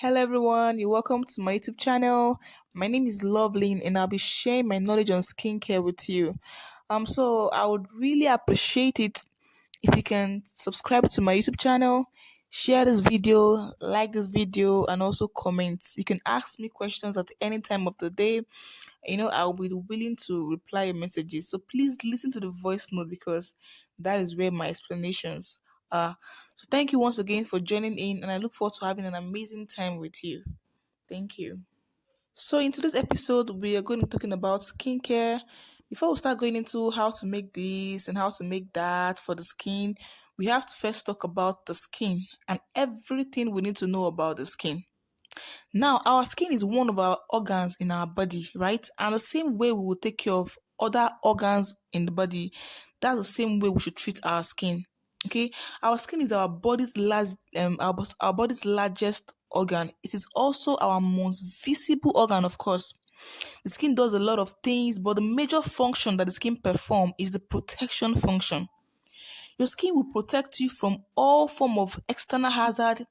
Hello everyone, you're welcome to my YouTube channel. My name is Lovelyn and I'll be sharing my knowledge on skincare with you. So I would really appreciate it if you can subscribe to my YouTube channel, share this video, like this video, and also comment. You can ask me questions at any time of the day. I'll be willing to reply your messages. So please listen to the voice note because that is where my explanations are. So thank you once again for joining in, and I look forward to having an amazing time with you. Thank you. So in today's episode, we are going to be talking about skincare. Before we start going into how to make this and how to make that for the skin, we have to first talk about the skin and everything we need to know about the skin. Now, our skin is one of our organs in our body, right? And the same way we will take care of other organs in the body, that's the same way we should treat our skin. Okay, our skin is our body's largest organ. It is also our most visible organ, of course. The skin does a lot of things, but the major function that the skin perform is the protection function. Your skin will protect you from all form of external hazard,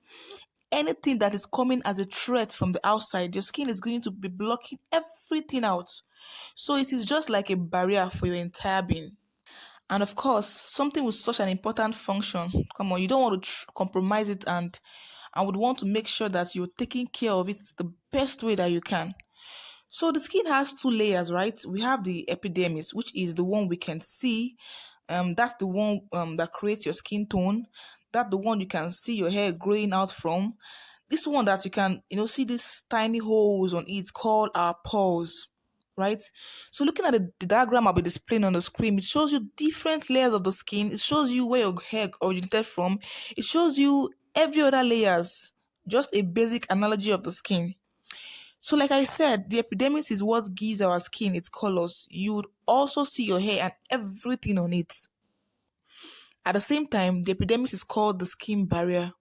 anything that is coming as a threat from the outside. Your skin is going to be blocking everything out. So it is just like a barrier for your entire being. And of course, something with such an important function, come on, you don't want to compromise it, and I would want to make sure that you're taking care of it the best way that you can. So the skin has two layers, right? We have the epidermis, which is the one we can see. That's the one that creates your skin tone. That's the one you can see your hair growing out from. This one that you can, see these tiny holes on it called our pores, right? So looking at the diagram I'll be displaying on the screen, it shows you different layers of the skin. It shows you where your hair originated from. It shows you every other layers. Just a basic analogy of the skin. So, like I said, the epidermis is what gives our skin its colors. You would also see your hair and everything on it. At the same time, the epidermis is called the skin barrier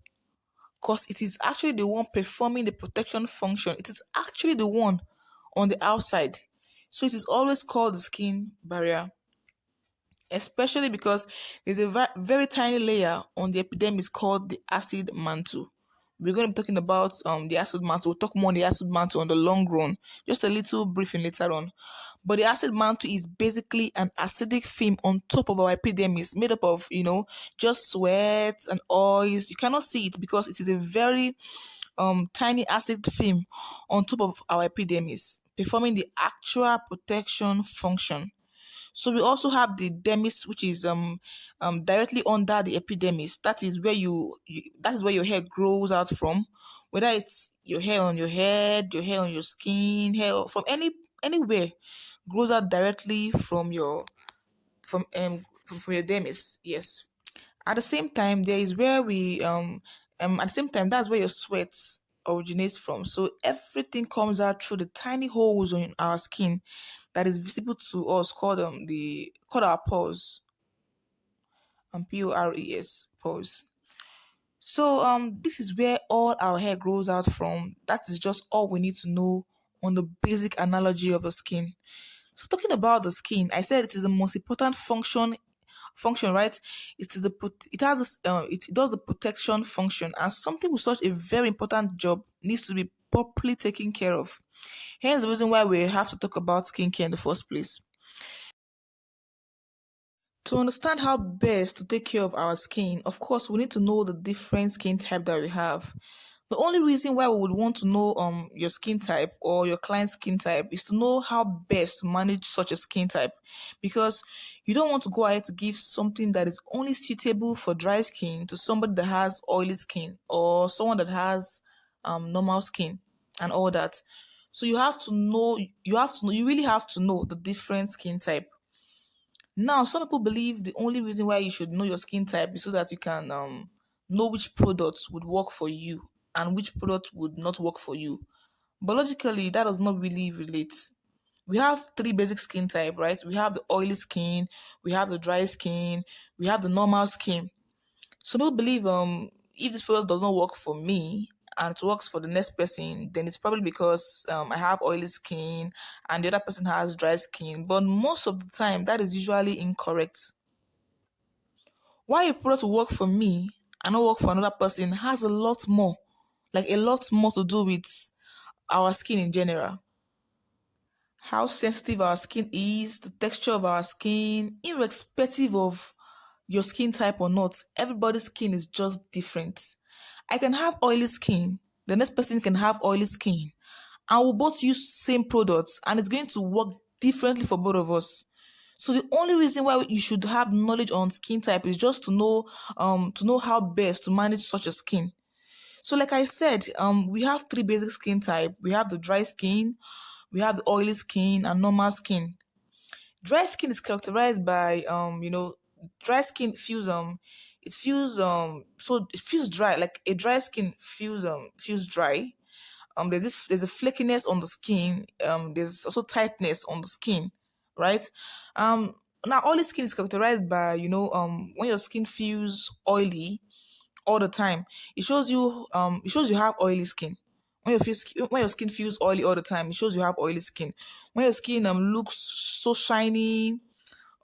because it is actually the one performing the protection function. It is actually the one on the outside. So, it is always called the skin barrier, especially because there's a very tiny layer on the epidermis called the acid mantle. We're going to be talking about the acid mantle. We'll talk more on the acid mantle on the long run. Just a little briefing later on. But the acid mantle is basically an acidic film on top of our epidermis, made up of, just sweat and oils. You cannot see it because it is a very tiny acid film on top of our epidermis, performing the actual protection function. So we also have the dermis, which is directly under the epidermis. That is where that is where your hair grows out from. Whether it's your hair on your head, your hair on your skin, hair from anywhere, grows out directly from your dermis. Yes. At the same time, there is where we at the same time that's where your sweat originates from. So everything comes out through the tiny holes on our skin that is visible to us called our pores, pores pores. So this is where all our hair grows out from. That is just all we need to know on the basic analogy of the skin. So talking about the skin, I said it is the most important function, right? It has it does the protection function, and something with such a very important job needs to be properly taken care of. Hence the reason why we have to talk about skincare in the first place. To understand how best to take care of our skin, of course, we need to know the different skin type that we have. The only reason why we would want to know your skin type or your client's skin type is to know how best to manage such a skin type, because you don't want to go ahead to give something that is only suitable for dry skin to somebody that has oily skin or someone that has normal skin and all that. So you really have to know the different skin type. Now, some people believe the only reason why you should know your skin type is so that you can know which products would work for you and which product would not work for you. But logically, that does not really relate. We have three basic skin type, right? We have the oily skin, we have the dry skin, we have the normal skin. Some people believe if this product does not work for me and it works for the next person, then it's probably because I have oily skin and the other person has dry skin. But most of the time, that is usually incorrect. Why a product will work for me and not work for another person has a lot more like a lot more to do with our skin in general. How sensitive our skin is, the texture of our skin, irrespective of your skin type or not, everybody's skin is just different. I can have oily skin, the next person can have oily skin, and we'll both use same products and it's going to work differently for both of us. So the only reason why you should have knowledge on skin type is just to know how best to manage such a skin. So like I said, we have three basic skin type. We have the dry skin, we have the oily skin, and normal skin. Dry skin is characterized by dry skin feels so it feels dry. Like a dry skin feels dry. There's a flakiness on the skin. There's also tightness on the skin, right? Um Now oily skin is characterized by when your skin feels oily all the time. It shows you have oily skin. When your skin feels oily all the time, it shows you have oily skin. When your skin looks so shiny,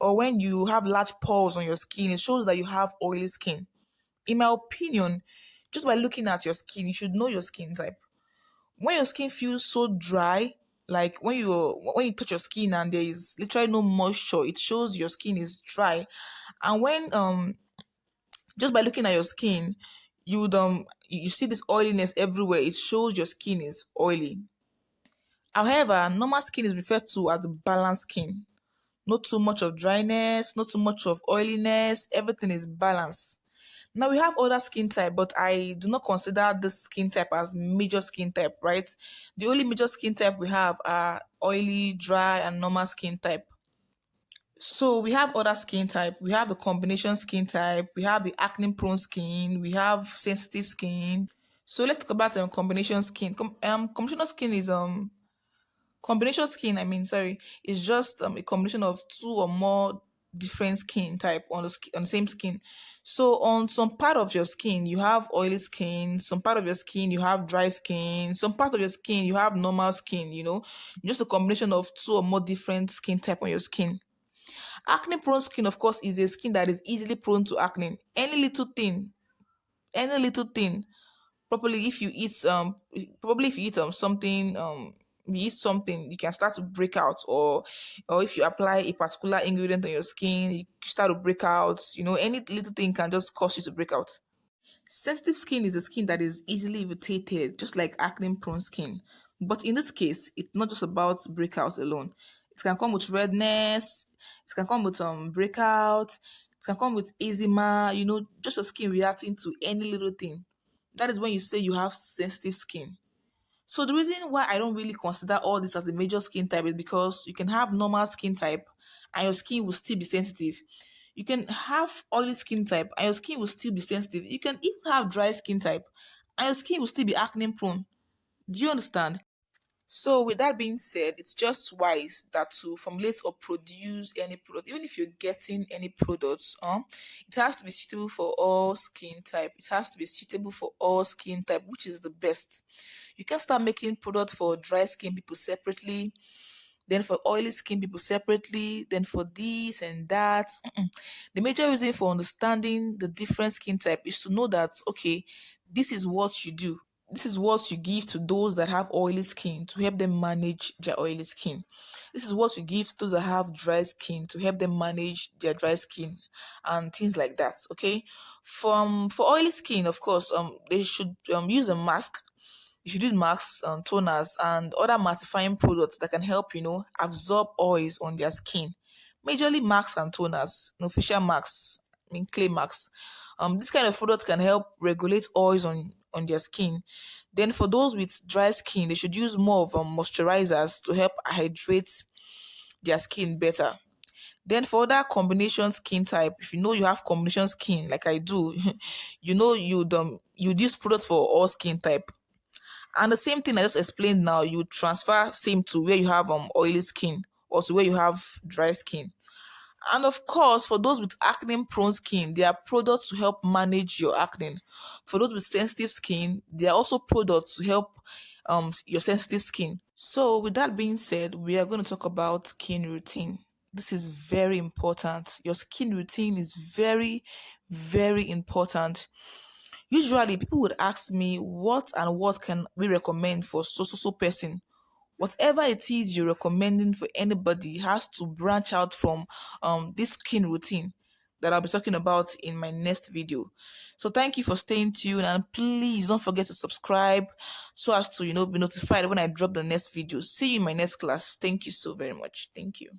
or when you have large pores on your skin, it shows that you have oily skin. In my opinion, just by looking at your skin, you should know your skin type. When your skin feels so dry, like when you touch your skin and there is literally no moisture, it shows your skin is dry. And when just by looking at your skin, you see this oiliness everywhere. It shows your skin is oily. However, normal skin is referred to as the balanced skin. Not too much of dryness, not too much of oiliness. Everything is balanced. Now we have other skin type, but I do not consider this skin type as major skin type, right? The only major skin type we have are oily, dry, and normal skin type. So we have other skin type. We have the combination skin type. We have the acne prone skin. We have sensitive skin. So let's talk about combination skin. Combination skin is combination skin. I mean, sorry, is just a combination of two or more different skin type on on the same skin. So on some part of your skin you have oily skin. Some part of your skin you have dry skin. Some part of your skin you have normal skin. Just a combination of two or more different skin type on your skin. Acne prone skin, of course, is a skin that is easily prone to acne. Any little thing, probably if you eat probably if you eat you eat something, you can start to break out, or if you apply a particular ingredient on your skin, you start to break out. Any little thing can just cause you to break out. Sensitive skin is a skin that is easily irritated, just like acne prone skin. But in this case, it's not just about breakout alone. It can come with redness, it can come with breakout, it can come with eczema, just your skin reacting to any little thing. That is when you say you have sensitive skin. So the reason why I don't really consider all this as a major skin type is because you can have normal skin type and your skin will still be sensitive. You can have oily skin type and your skin will still be sensitive. You can even have dry skin type and your skin will still be acne prone. Do you understand? So with that being said, it's just wise that to formulate or produce any product, even if you're getting any products, it has to be suitable for all skin type. It has to be suitable for all skin type, which is the best. You can start making product for dry skin people separately, then for oily skin people separately, then for this and that. The major reason for understanding the different skin type is to know that okay, this is what you do. This is what you give to those that have oily skin to help them manage their oily skin. This is what you give to those that have dry skin to help them manage their dry skin and things like that. Okay. For oily skin, of course, they should use a mask. You should use masks, toners, and other mattifying products that can help, absorb oils on their skin. Majorly masks and toners, facial masks, I mean clay masks. This kind of product can help regulate oils on their skin. Then for those with dry skin, they should use more of moisturizers to help hydrate their skin better. Then for other combination skin type, if you know you have combination skin like I do, you'd use products for all skin type. And the same thing I just explained now, you transfer same to where you have oily skin or to where you have dry skin. And of course, for those with acne prone skin, there are products to help manage your acne. For those with sensitive skin, there are also products to help your sensitive skin. So, with that being said, we are going to talk about skin routine. This is very important. Your skin routine is very, very important. Usually, people would ask me what and what can we recommend for so person. Whatever it is you're recommending for anybody has to branch out from this skin routine that I'll be talking about in my next video. So thank you for staying tuned, and please don't forget to subscribe so as to be notified when I drop the next video. See you in my next class. Thank you so very much. Thank you.